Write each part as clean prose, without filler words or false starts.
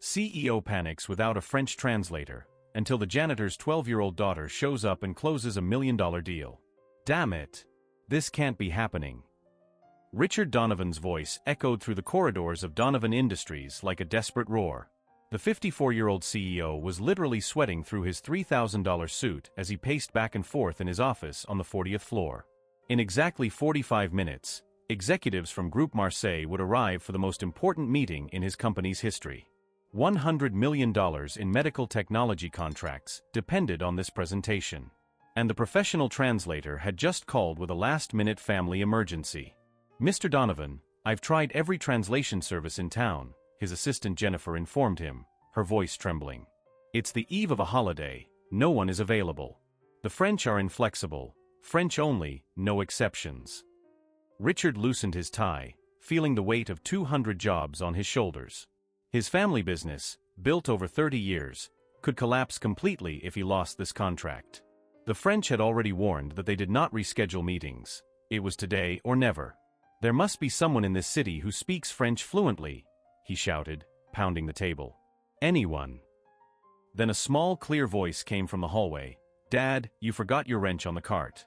CEO panics without a French translator, until the janitor's 12-year-old daughter shows up and closes a $1 million deal. Damn it! This can't be happening. Richard Donovan's voice echoed through the corridors of Donovan Industries like a desperate roar. The 54-year-old CEO was literally sweating through his $3,000 suit as he paced back and forth in his office on the 40th floor. In exactly 45 minutes, executives from Groupe Marseille would arrive for the most important meeting in his company's history. $100 million in medical technology contracts depended on this presentation. And the professional translator had just called with a last-minute family emergency. "Mr. Donovan, I've tried every translation service in town," his assistant Jennifer informed him, her voice trembling. "It's the eve of a holiday, no one is available. The French are inflexible, French only, no exceptions." Richard loosened his tie, feeling the weight of 200 jobs on his shoulders. His family business, built over 30 years, could collapse completely if he lost this contract. The French had already warned that they did not reschedule meetings. It was today or never. "There must be someone in this city who speaks French fluently," he shouted, pounding the table. "Anyone." Then a small, clear voice came from the hallway. "Dad, you forgot your wrench on the cart."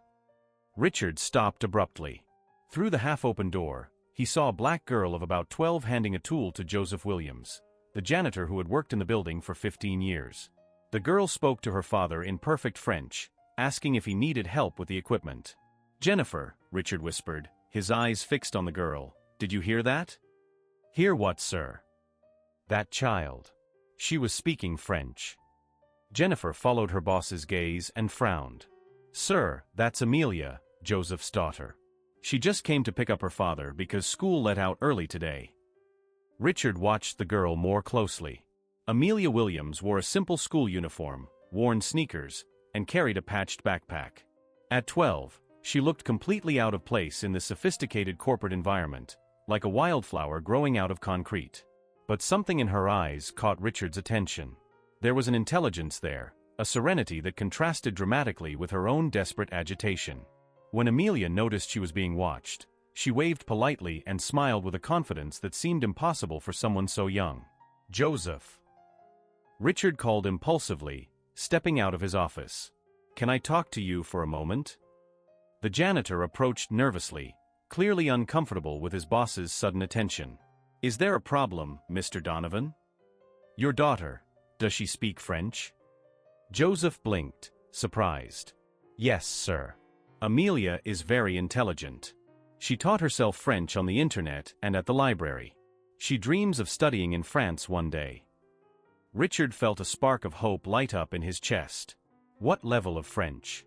Richard stopped abruptly. Through the half-open door, he saw a black girl of about 12 handing a tool to Joseph Williams, the janitor who had worked in the building for 15 years. The girl spoke to her father in perfect French, asking if he needed help with the equipment. "Jennifer," Richard whispered, his eyes fixed on the girl, "did you hear that?" "Hear what, sir?" "That child." She was speaking French. Jennifer followed her boss's gaze and frowned. "Sir, that's Amelia, Joseph's daughter. She just came to pick up her father because school let out early today." Richard watched the girl more closely. Amelia Williams wore a simple school uniform, worn sneakers, and carried a patched backpack. At 12, she looked completely out of place in this sophisticated corporate environment, like a wildflower growing out of concrete. But something in her eyes caught Richard's attention. There was an intelligence there, a serenity that contrasted dramatically with her own desperate agitation. When Amelia noticed she was being watched, she waved politely and smiled with a confidence that seemed impossible for someone so young. "Joseph." Richard called impulsively, stepping out of his office. "Can I talk to you for a moment?" The janitor approached nervously, clearly uncomfortable with his boss's sudden attention. "Is there a problem, Mr. Donovan?" "Your daughter, does she speak French?" Joseph blinked, surprised. "Yes, sir. Amelia is very intelligent. She taught herself French on the internet and at the library. She dreams of studying in France one day." Richard felt a spark of hope light up in his chest. What level of French?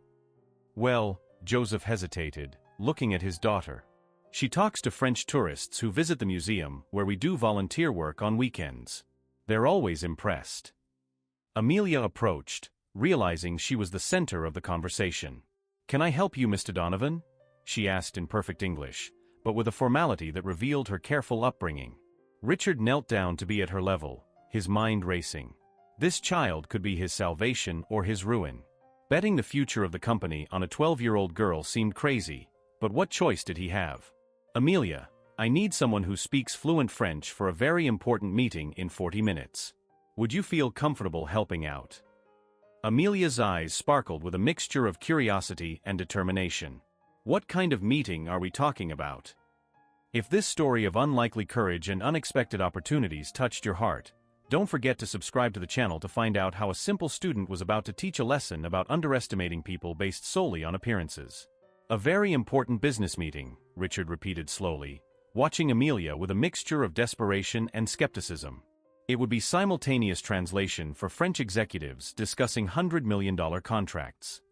"Well," Joseph hesitated, looking at his daughter. "She talks to French tourists who visit the museum where we do volunteer work on weekends. They're always impressed." Amelia approached, realizing she was the center of the conversation. "Can I help you, Mr. Donovan?" she asked in perfect English, but with a formality that revealed her careful upbringing. Richard knelt down to be at her level, his mind racing. This child could be his salvation or his ruin. Betting the future of the company on a 12-year-old girl seemed crazy, but what choice did he have? "Amelia, I need someone who speaks fluent French for a very important meeting in 40 minutes. Would you feel comfortable helping out?" Amelia's eyes sparkled with a mixture of curiosity and determination. "What kind of meeting are we talking about?" If this story of unlikely courage and unexpected opportunities touched your heart, don't forget to subscribe to the channel to find out how a simple student was about to teach a lesson about underestimating people based solely on appearances. "A very important business meeting," Richard repeated slowly, watching Amelia with a mixture of desperation and skepticism. It would be simultaneous translation for French executives discussing $100 million contracts.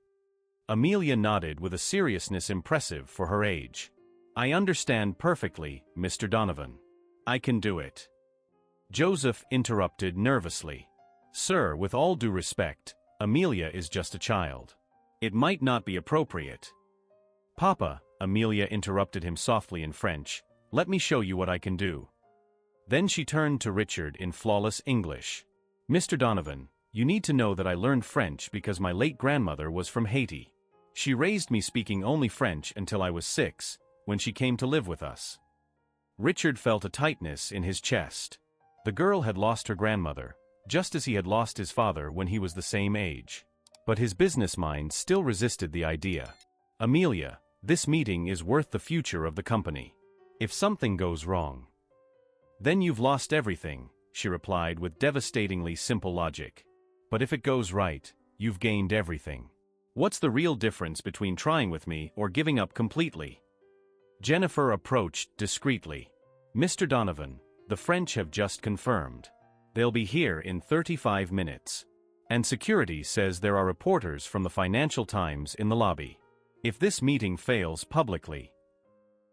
Amelia nodded with a seriousness impressive for her age. "I understand perfectly, Mr. Donovan. I can do it." Joseph interrupted nervously. "Sir, with all due respect, Amelia is just a child. It might not be appropriate." "Papa," Amelia interrupted him softly in French, "let me show you what I can do." Then she turned to Richard in flawless English. "Mr. Donovan, you need to know that I learned French because my late grandmother was from Haiti. She raised me speaking only French until I was 6, when she came to live with us." Richard felt a tightness in his chest. The girl had lost her grandmother, just as he had lost his father when he was the same age. But his business mind still resisted the idea. Amelia, this meeting is worth the future of the company. If something goes wrong, then you've lost everything, she replied with devastatingly simple logic. But if it goes right, you've gained everything. What's the real difference between trying with me or giving up completely? Jennifer approached discreetly. Mr. Donovan, the French have just confirmed. They'll be here in 35 minutes. And security says there are reporters from the Financial Times in the lobby. If this meeting fails publicly.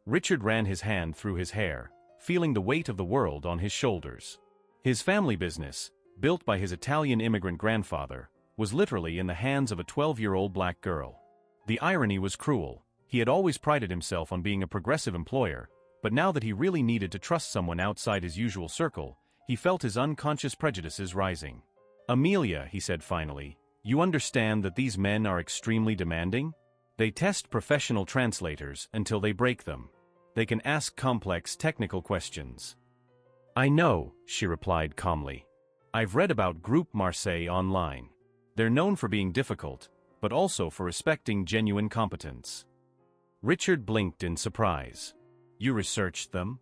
Richard ran his hand through his hair, feeling the weight of the world on his shoulders. His family business, built by his Italian immigrant grandfather, was literally in the hands of a 12-year-old black girl. The irony was cruel. He had always prided himself on being a progressive employer, but now that he really needed to trust someone outside his usual circle, he felt his unconscious prejudices rising. Amelia, he said finally, you understand that these men are extremely demanding? They test professional translators until they break them. They can ask complex technical questions. I know, she replied calmly. I've read about Groupe Marseille online. They're known for being difficult, but also for respecting genuine competence. Richard blinked in surprise. You researched them?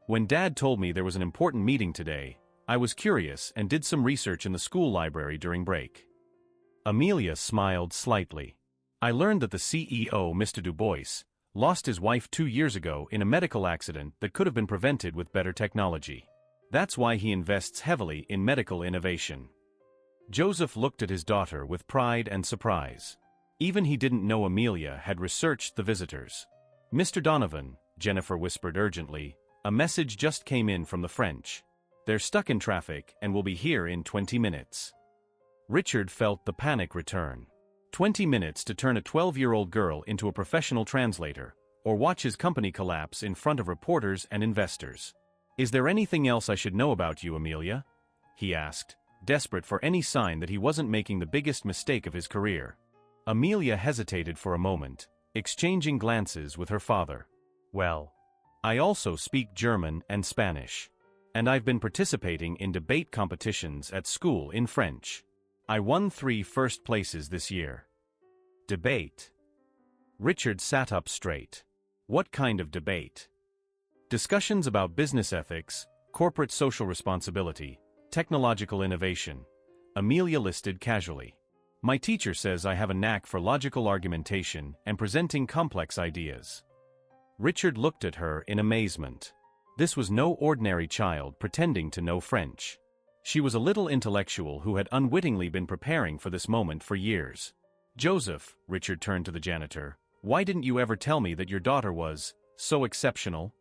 When Dad told me there was an important meeting today, I was curious and did some research in the school library during break. Amelia smiled slightly. I learned that the CEO, Mr. Dubois, lost his wife 2 years ago in a medical accident that could have been prevented with better technology. That's why he invests heavily in medical innovation. Joseph looked at his daughter with pride and surprise. Even he didn't know Amelia had researched the visitors. Mr. Donovan, Jennifer whispered urgently, a message just came in from the French. They're stuck in traffic and will be here in 20 minutes. Richard felt the panic return. 20 minutes to turn a 12-year-old girl into a professional translator, or watch his company collapse in front of reporters and investors. Is there anything else I should know about you, Amelia? He asked, desperate for any sign that he wasn't making the biggest mistake of his career. Amelia hesitated for a moment, exchanging glances with her father. Well, I also speak German and Spanish. And I've been participating in debate competitions at school in French. I won 3 first places this year. Debate. Richard sat up straight. What kind of debate? Discussions about business ethics, corporate social responsibility, technological innovation. Amelia listed casually. My teacher says I have a knack for logical argumentation and presenting complex ideas. Richard looked at her in amazement. This was no ordinary child pretending to know French. She was a little intellectual who had unwittingly been preparing for this moment for years. Joseph, Richard turned to the janitor, why didn't you ever tell me that your daughter was so exceptional?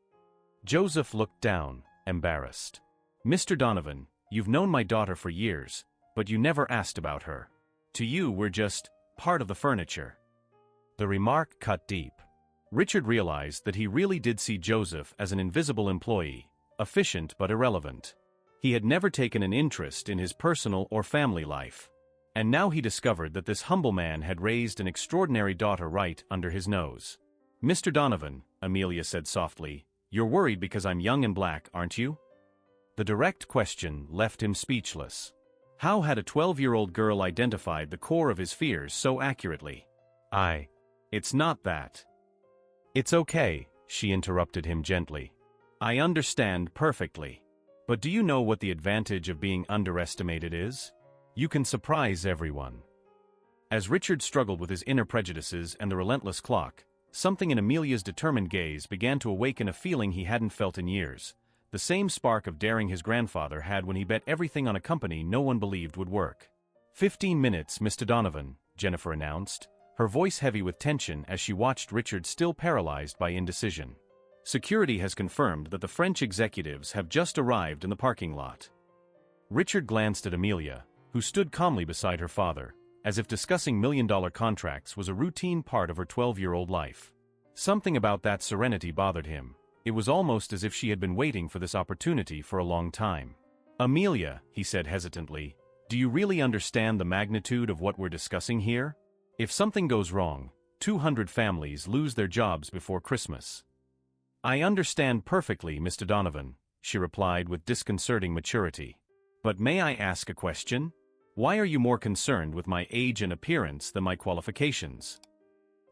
Joseph looked down, embarrassed. Mr. Donovan, you've known my daughter for years, but you never asked about her. To you, we're just part of the furniture. The remark cut deep. Richard realized that he really did see Joseph as an invisible employee, efficient but irrelevant. He had never taken an interest in his personal or family life. And now he discovered that this humble man had raised an extraordinary daughter right under his nose. Mr. Donovan, Amelia said softly, you're worried because I'm young and black, aren't you? The direct question left him speechless. How had a 12-year-old girl identified the core of his fears so accurately? It's not that. It's okay, she interrupted him gently. I understand perfectly. But do you know what the advantage of being underestimated is? You can surprise everyone. As Richard struggled with his inner prejudices and the relentless clock, something in Amelia's determined gaze began to awaken a feeling he hadn't felt in years, the same spark of daring his grandfather had when he bet everything on a company no one believed would work. 15 minutes, Mr. Donovan, Jennifer announced, her voice heavy with tension as she watched Richard still paralyzed by indecision. Security has confirmed that the French executives have just arrived in the parking lot. Richard glanced at Amelia, who stood calmly beside her father, as if discussing million-dollar contracts was a routine part of her 12-year-old life. Something about that serenity bothered him. It was almost as if she had been waiting for this opportunity for a long time. Amelia, he said hesitantly, do you really understand the magnitude of what we're discussing here? If something goes wrong, 200 families lose their jobs before Christmas. I understand perfectly, Mr. Donovan, she replied with disconcerting maturity. But may I ask a question? Why are you more concerned with my age and appearance than my qualifications?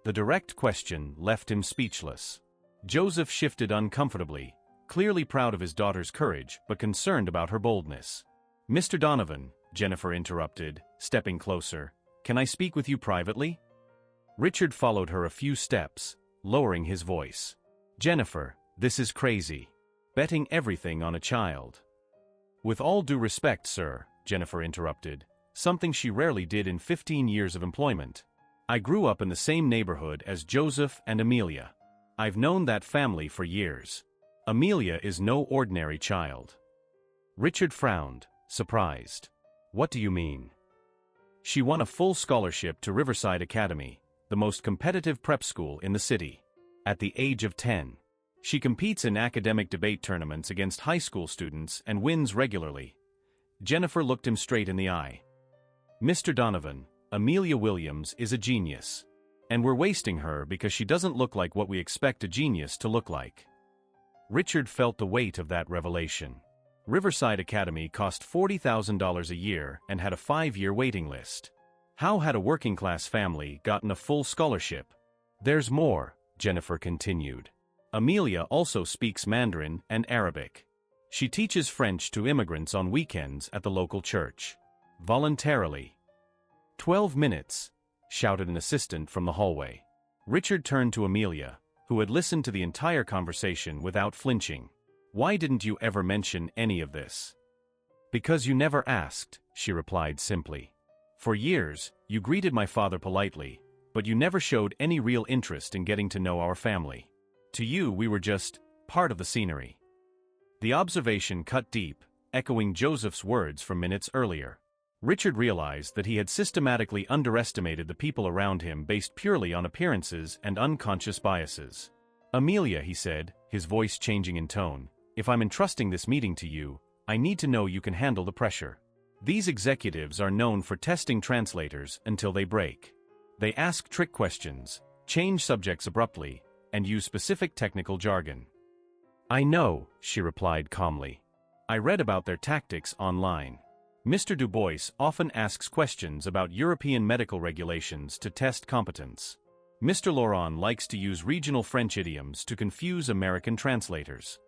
The direct question left him speechless. Joseph shifted uncomfortably, clearly proud of his daughter's courage but concerned about her boldness. Mr. Donovan, Jennifer interrupted, stepping closer, can I speak with you privately? Richard followed her a few steps, lowering his voice. Jennifer, this is crazy. Betting everything on a child. With all due respect, sir, Jennifer interrupted, something she rarely did in 15 years of employment. I grew up in the same neighborhood as Joseph and Amelia. I've known that family for years. Amelia is no ordinary child. Richard frowned, surprised. What do you mean? She won a full scholarship to Riverside Academy, the most competitive prep school in the city. At the age of 10, she competes in academic debate tournaments against high school students and wins regularly. Jennifer looked him straight in the eye. Mr. Donovan, Amelia Williams is a genius. And we're wasting her because she doesn't look like what we expect a genius to look like. Richard felt the weight of that revelation. Riverside Academy cost $40,000 a year and had a 5-year waiting list. How had a working-class family gotten a full scholarship? There's more, Jennifer continued. Amelia also speaks Mandarin and Arabic. She teaches French to immigrants on weekends at the local church. Voluntarily. 12 minutes, shouted an assistant from the hallway. Richard turned to Amelia, who had listened to the entire conversation without flinching. Why didn't you ever mention any of this? Because you never asked, she replied simply. For years, you greeted my father politely, but you never showed any real interest in getting to know our family. To you, we were just part of the scenery. The observation cut deep, echoing Joseph's words from minutes earlier. Richard realized that he had systematically underestimated the people around him based purely on appearances and unconscious biases. Amelia, he said, his voice changing in tone, if I'm entrusting this meeting to you, I need to know you can handle the pressure. These executives are known for testing translators until they break. They ask trick questions, change subjects abruptly, and use specific technical jargon. I know, she replied calmly. I read about their tactics online. Mr. Du Bois often asks questions about European medical regulations to test competence. Mr. Laurent likes to use regional French idioms to confuse American translators.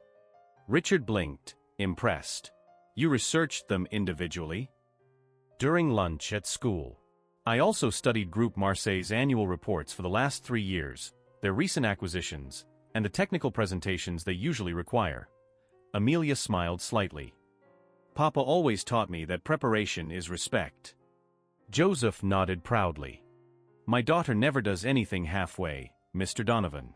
Richard blinked, impressed. You researched them individually? During lunch at school. I also studied Groupe Marseille's annual reports for the last 3 years, their recent acquisitions, and the technical presentations they usually require. Amelia smiled slightly. Papa always taught me that preparation is respect. Joseph nodded proudly. My daughter never does anything halfway, Mr. Donovan.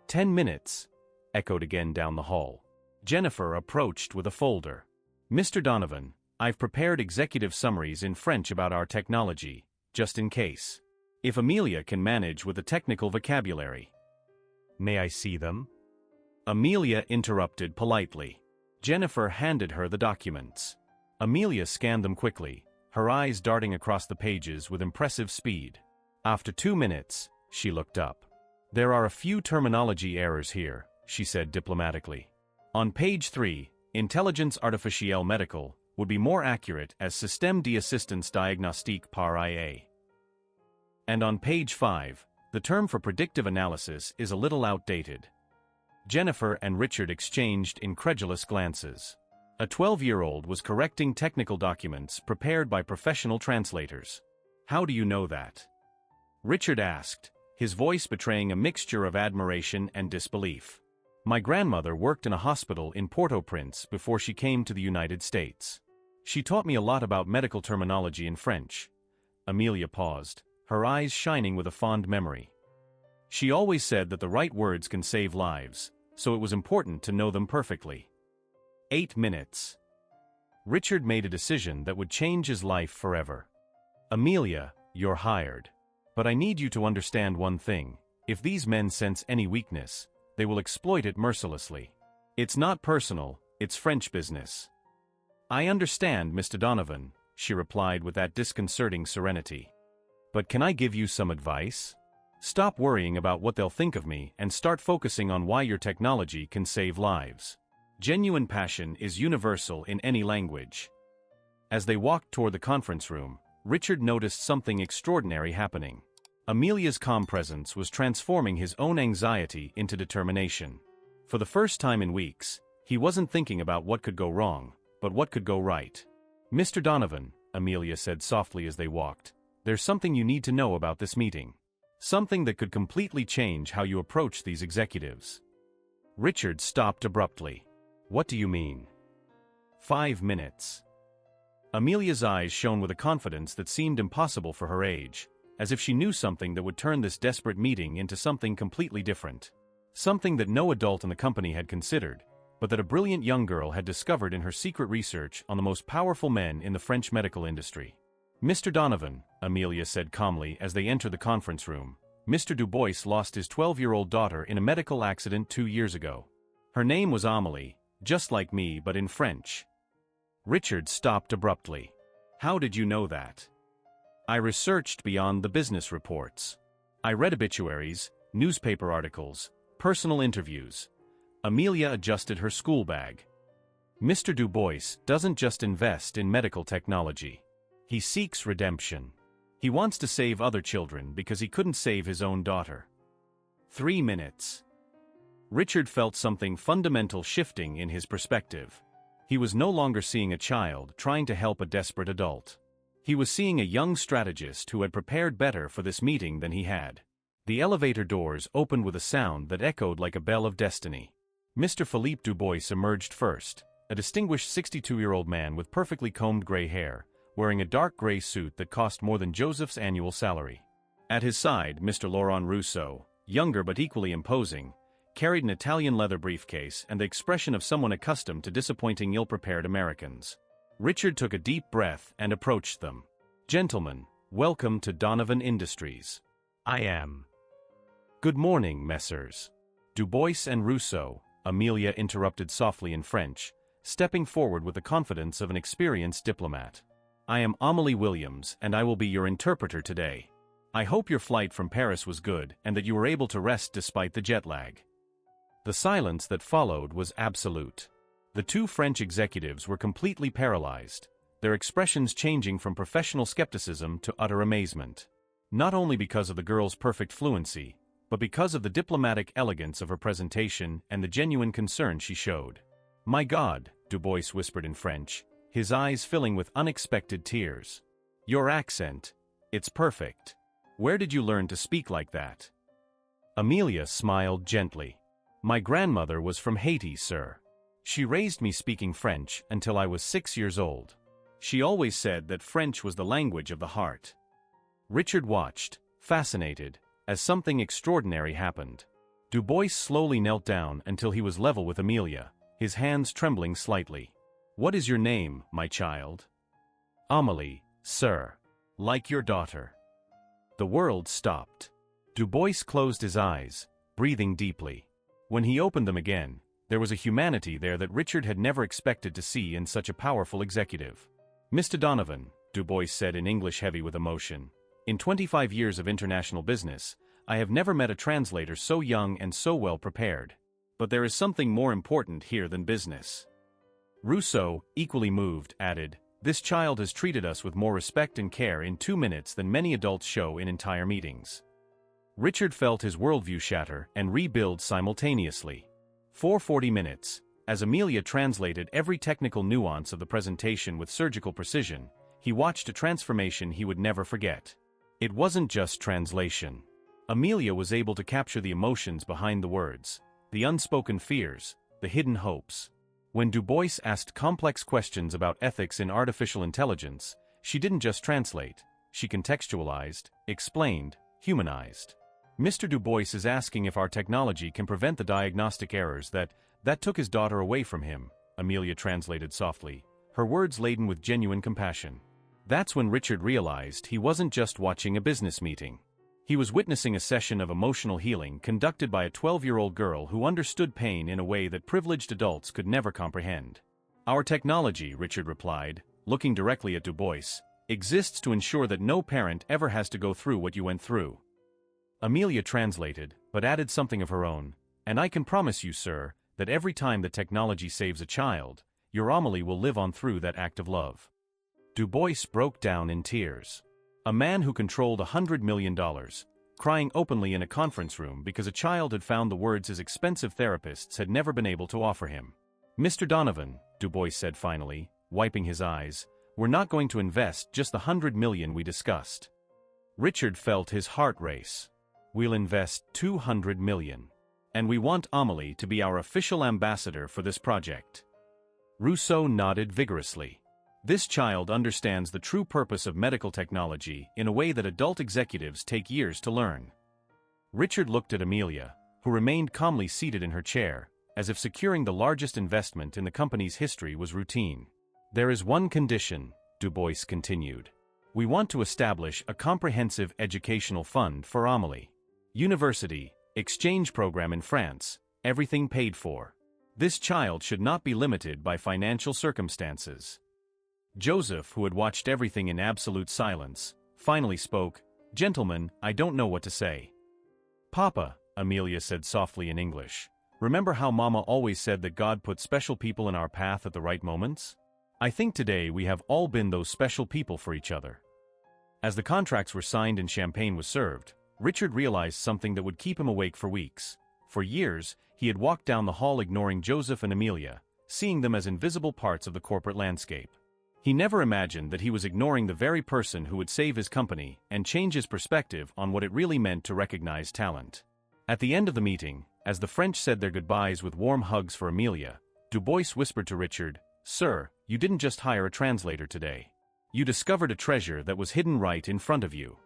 10 minutes, echoed again down the hall. Jennifer approached with a folder. Mr. Donovan, I've prepared executive summaries in French about our technology, just in case. If Amelia can manage with the technical vocabulary. May I see them? Amelia interrupted politely. Jennifer handed her the documents. Amelia scanned them quickly, her eyes darting across the pages with impressive speed. After 2 minutes, she looked up. There are a few terminology errors here, she said diplomatically. On page 3, Intelligence Artificielle Medical would be more accurate as Système d'Assistance Diagnostique par IA. And on page 5, the term for predictive analysis is a little outdated. Jennifer and Richard exchanged incredulous glances. A 12-year-old was correcting technical documents prepared by professional translators. How do you know that? Richard asked, his voice betraying a mixture of admiration and disbelief. My grandmother worked in a hospital in Port-au-Prince before she came to the United States. She taught me a lot about medical terminology in French. Amelia paused, her eyes shining with a fond memory. She always said that the right words can save lives, so it was important to know them perfectly. 8 minutes. Richard made a decision that would change his life forever. Amelia, you're hired. But I need you to understand one thing. If these men sense any weakness, they will exploit it mercilessly. It's not personal, it's French business. I understand, Mr. Donovan, she replied with that disconcerting serenity. But can I give you some advice? Stop worrying about what they'll think of me and start focusing on why your technology can save lives. Genuine passion is universal in any language. As they walked toward the conference room, Richard noticed something extraordinary happening. Amelia's calm presence was transforming his own anxiety into determination. For the first time in weeks, he wasn't thinking about what could go wrong, but what could go right. "Mr. Donovan," Amelia said softly as they walked, "there's something you need to know about this meeting. Something that could completely change how you approach these executives." Richard stopped abruptly. "What do you mean?" "5 minutes." Amelia's eyes shone with a confidence that seemed impossible for her age, as if she knew something that would turn this desperate meeting into something completely different. Something that no adult in the company had considered, but that a brilliant young girl had discovered in her secret research on the most powerful men in the French medical industry. "Mr. Donovan," Amelia said calmly as they entered the conference room, "Mr. Dubois lost his 12-year-old daughter in a medical accident 2 years ago. Her name was Amélie, just like me but in French." Richard stopped abruptly. "How did you know that?" "I researched beyond the business reports. I read obituaries, newspaper articles, personal interviews." Amelia adjusted her school bag. "Mr. Dubois doesn't just invest in medical technology. He seeks redemption. He wants to save other children because he couldn't save his own daughter." 3 minutes. Richard felt something fundamental shifting in his perspective. He was no longer seeing a child trying to help a desperate adult. He was seeing a young strategist who had prepared better for this meeting than he had. The elevator doors opened with a sound that echoed like a bell of destiny. Mr. Philippe Dubois emerged first, a distinguished 62-year-old man with perfectly combed gray hair, wearing a dark gray suit that cost more than Joseph's annual salary. At his side, Mr. Laurent Rousseau, younger but equally imposing, carried an Italian leather briefcase and the expression of someone accustomed to disappointing ill-prepared Americans. Richard took a deep breath and approached them. "Gentlemen, welcome to Donovan Industries. I am." "Good morning, messieurs." "Dubois and Rousseau," Amelia interrupted softly in French, stepping forward with the confidence of an experienced diplomat. "I am Amélie Williams and I will be your interpreter today. I hope your flight from Paris was good and that you were able to rest despite the jet lag." The silence that followed was absolute. The two French executives were completely paralyzed, their expressions changing from professional skepticism to utter amazement. Not only because of the girl's perfect fluency, but because of the diplomatic elegance of her presentation and the genuine concern she showed. "My God," Dubois whispered in French, his eyes filling with unexpected tears. "Your accent, it's perfect. Where did you learn to speak like that?" Amelia smiled gently. "My grandmother was from Haiti, sir. She raised me speaking French until I was 6 years old. She always said that French was the language of the heart." Richard watched, fascinated, as something extraordinary happened. Dubois slowly knelt down until he was level with Amelia, his hands trembling slightly. "What is your name, my child?" "Amélie, sir. Like your daughter." The world stopped. Dubois closed his eyes, breathing deeply. When he opened them again, there was a humanity there that Richard had never expected to see in such a powerful executive. "Mr. Donovan," Dubois said in English heavy with emotion, "in 25 years of international business, I have never met a translator so young and so well prepared. But there is something more important here than business." Rousseau, equally moved, added, "This child has treated us with more respect and care in 2 minutes than many adults show in entire meetings." Richard felt his worldview shatter and rebuild simultaneously. For 40 minutes, as Amelia translated every technical nuance of the presentation with surgical precision, he watched a transformation he would never forget. It wasn't just translation. Amelia was able to capture the emotions behind the words, the unspoken fears, the hidden hopes. When Dubois asked complex questions about ethics in artificial intelligence, she didn't just translate, she contextualized, explained, humanized. "Mr. Dubois is asking if our technology can prevent the diagnostic errors that took his daughter away from him," Amelia translated softly, her words laden with genuine compassion. That's when Richard realized he wasn't just watching a business meeting. He was witnessing a session of emotional healing conducted by a 12-year-old girl who understood pain in a way that privileged adults could never comprehend. "Our technology," Richard replied, looking directly at Dubois, "exists to ensure that no parent ever has to go through what you went through." Amelia translated, but added something of her own, "And I can promise you, sir, that every time that technology saves a child, your Amelie will live on through that act of love. Du Bois broke down in tears. A man who controlled $100 million, crying openly in a conference room because a child had found the words his expensive therapists had never been able to offer him. "Mr. Donovan," Du Bois said finally, wiping his eyes, "we're not going to invest just the $100 million we discussed." Richard felt his heart race. "We'll invest $200 million. And we want Amelie to be our official ambassador for this project." Rousseau nodded vigorously. "This child understands the true purpose of medical technology in a way that adult executives take years to learn." Richard looked at Amelia, who remained calmly seated in her chair, as if securing the largest investment in the company's history was routine. "There is one condition," Du Bois continued. "We want to establish a comprehensive educational fund for Amelie. University, exchange program in France, everything paid for. This child should not be limited by financial circumstances." Joseph, who had watched everything in absolute silence, finally spoke. "Gentlemen, I don't know what to say." "Papa," Amelia said softly in English, "remember how Mama always said that God put special people in our path at the right moments? I think today we have all been those special people for each other." As the contracts were signed and champagne was served, Richard realized something that would keep him awake for weeks. For years, he had walked down the hall ignoring Joseph and Amelia, seeing them as invisible parts of the corporate landscape. He never imagined that he was ignoring the very person who would save his company and change his perspective on what it really meant to recognize talent. At the end of the meeting, as the French said their goodbyes with warm hugs for Amelia, Du Bois whispered to Richard, "Sir, you didn't just hire a translator today. You discovered a treasure that was hidden right in front of you."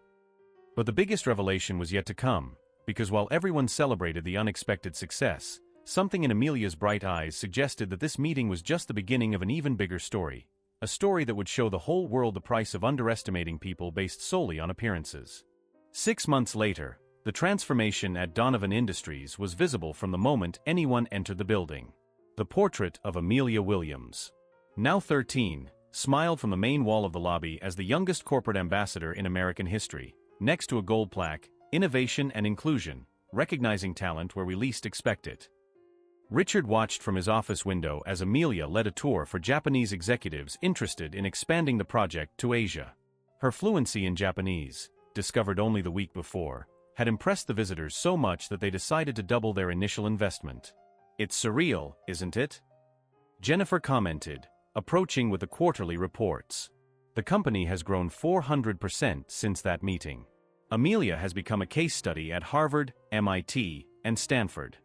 But the biggest revelation was yet to come, because while everyone celebrated the unexpected success, something in Amelia's bright eyes suggested that this meeting was just the beginning of an even bigger story. A story that would show the whole world the price of underestimating people based solely on appearances. 6 months later, the transformation at Donovan Industries was visible from the moment anyone entered the building. The portrait of Amelia Williams, now 13, smiled from the main wall of the lobby as the youngest corporate ambassador in American history, next to a gold plaque, "Innovation and Inclusion, recognizing talent where we least expect it." Richard watched from his office window as Amelia led a tour for Japanese executives interested in expanding the project to Asia. Her fluency in Japanese, discovered only the week before, had impressed the visitors so much that they decided to double their initial investment. "It's surreal, isn't it?" Jennifer commented, approaching with the quarterly reports. "The company has grown 400% since that meeting. Amelia has become a case study at Harvard, MIT, and Stanford."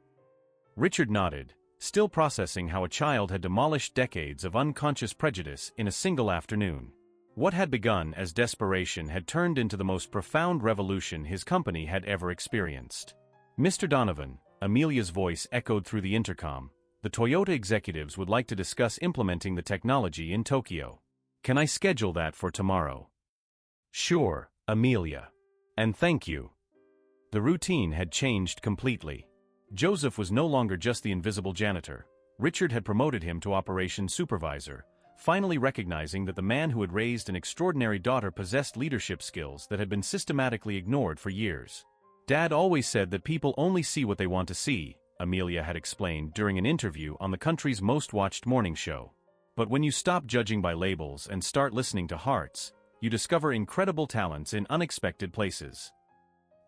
Richard nodded, still processing how a child had demolished decades of unconscious prejudice in a single afternoon. What had begun as desperation had turned into the most profound revolution his company had ever experienced. "Mr. Donovan," Amelia's voice echoed through the intercom, "the Toyota executives would like to discuss implementing the technology in Tokyo. Can I schedule that for tomorrow?" "Sure, Amelia. And thank you." The routine had changed completely. Joseph was no longer just the invisible janitor. Richard had promoted him to operations supervisor, finally recognizing that the man who had raised an extraordinary daughter possessed leadership skills that had been systematically ignored for years. "Dad always said that people only see what they want to see," Amelia had explained during an interview on the country's most watched morning show. "But when you stop judging by labels and start listening to hearts, you discover incredible talents in unexpected places."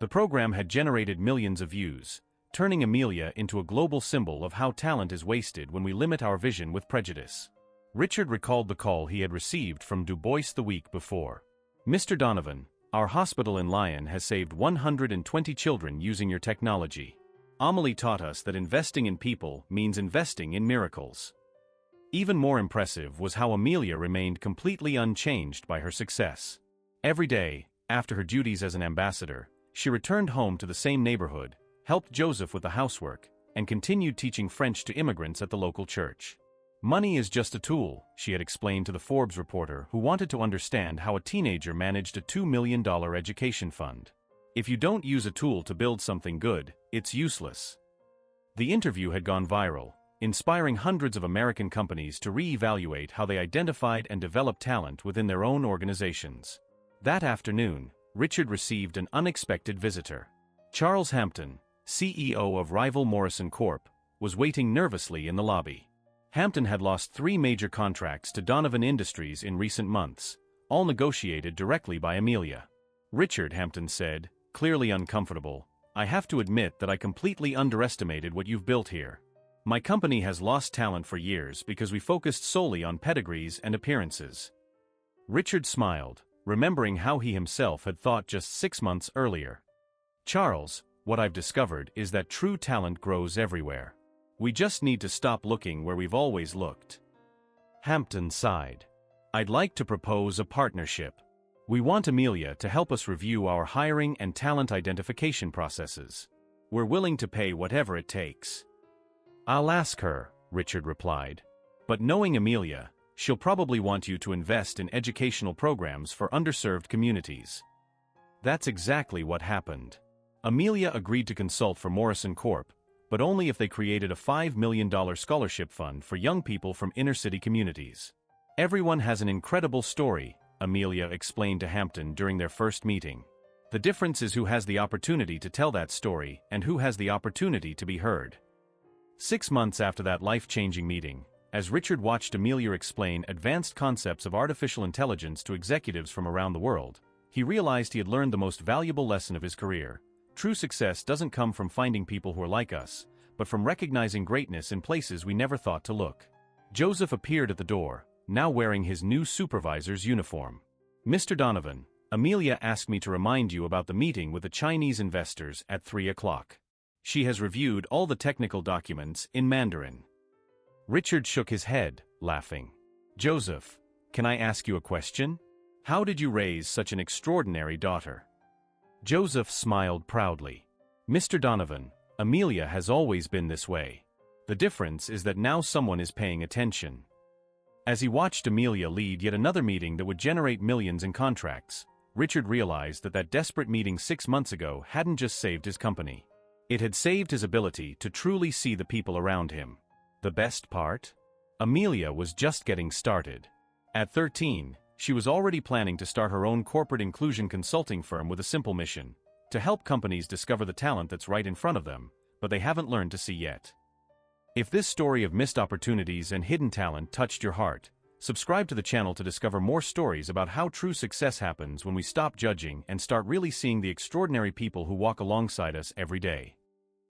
The program had generated millions of views, turning Amelia into a global symbol of how talent is wasted when we limit our vision with prejudice. Richard recalled the call he had received from Du Bois the week before. "Mr. Donovan, our hospital in Lyon has saved 120 children using your technology. Amelie taught us that investing in people means investing in miracles." Even more impressive was how Amelia remained completely unchanged by her success. Every day, after her duties as an ambassador, she returned home to the same neighborhood, helped Joseph with the housework, and continued teaching French to immigrants at the local church. "Money is just a tool," she had explained to the Forbes reporter who wanted to understand how a teenager managed a $2 million education fund. "If you don't use a tool to build something good, it's useless." The interview had gone viral, inspiring hundreds of American companies to re-evaluate how they identified and developed talent within their own organizations. That afternoon, Richard received an unexpected visitor. Charles Hampton, CEO of rival Morrison Corp., was waiting nervously in the lobby. Hampton had lost 3 major contracts to Donovan Industries in recent months, all negotiated directly by Amelia. "Richard," Hampton said, clearly uncomfortable, "I have to admit that I completely underestimated what you've built here. My company has lost talent for years because we focused solely on pedigrees and appearances." Richard smiled, remembering how he himself had thought just 6 months earlier. "Charles, what I've discovered is that true talent grows everywhere. We just need to stop looking where we've always looked." Hampton sighed. "I'd like to propose a partnership. We want Amelia to help us review our hiring and talent identification processes. We're willing to pay whatever it takes." "I'll ask her," Richard replied. "But knowing Amelia, she'll probably want you to invest in educational programs for underserved communities." That's exactly what happened. Amelia agreed to consult for Morrison Corp., but only if they created a $5 million scholarship fund for young people from inner-city communities. "Everyone has an incredible story," Amelia explained to Hampton during their first meeting. "The difference is who has the opportunity to tell that story and who has the opportunity to be heard." 6 months after that life-changing meeting, as Richard watched Amelia explain advanced concepts of artificial intelligence to executives from around the world, he realized he had learned the most valuable lesson of his career. True success doesn't come from finding people who are like us, but from recognizing greatness in places we never thought to look. Joseph appeared at the door, now wearing his new supervisor's uniform. "Mr. Donovan, Amelia asked me to remind you about the meeting with the Chinese investors at 3 o'clock. She has reviewed all the technical documents in Mandarin." Richard shook his head, laughing. "Joseph, can I ask you a question? How did you raise such an extraordinary daughter?" Joseph smiled proudly. "Mr. Donovan, Amelia has always been this way. The difference is that now someone is paying attention." As he watched Amelia lead yet another meeting that would generate millions in contracts, Richard realized that that desperate meeting 6 months ago hadn't just saved his company. It had saved his ability to truly see the people around him. The best part? Amelia was just getting started. At 13, she was already planning to start her own corporate inclusion consulting firm with a simple mission: to help companies discover the talent that's right in front of them, but they haven't learned to see yet. If this story of missed opportunities and hidden talent touched your heart, subscribe to the channel to discover more stories about how true success happens when we stop judging and start really seeing the extraordinary people who walk alongside us every day.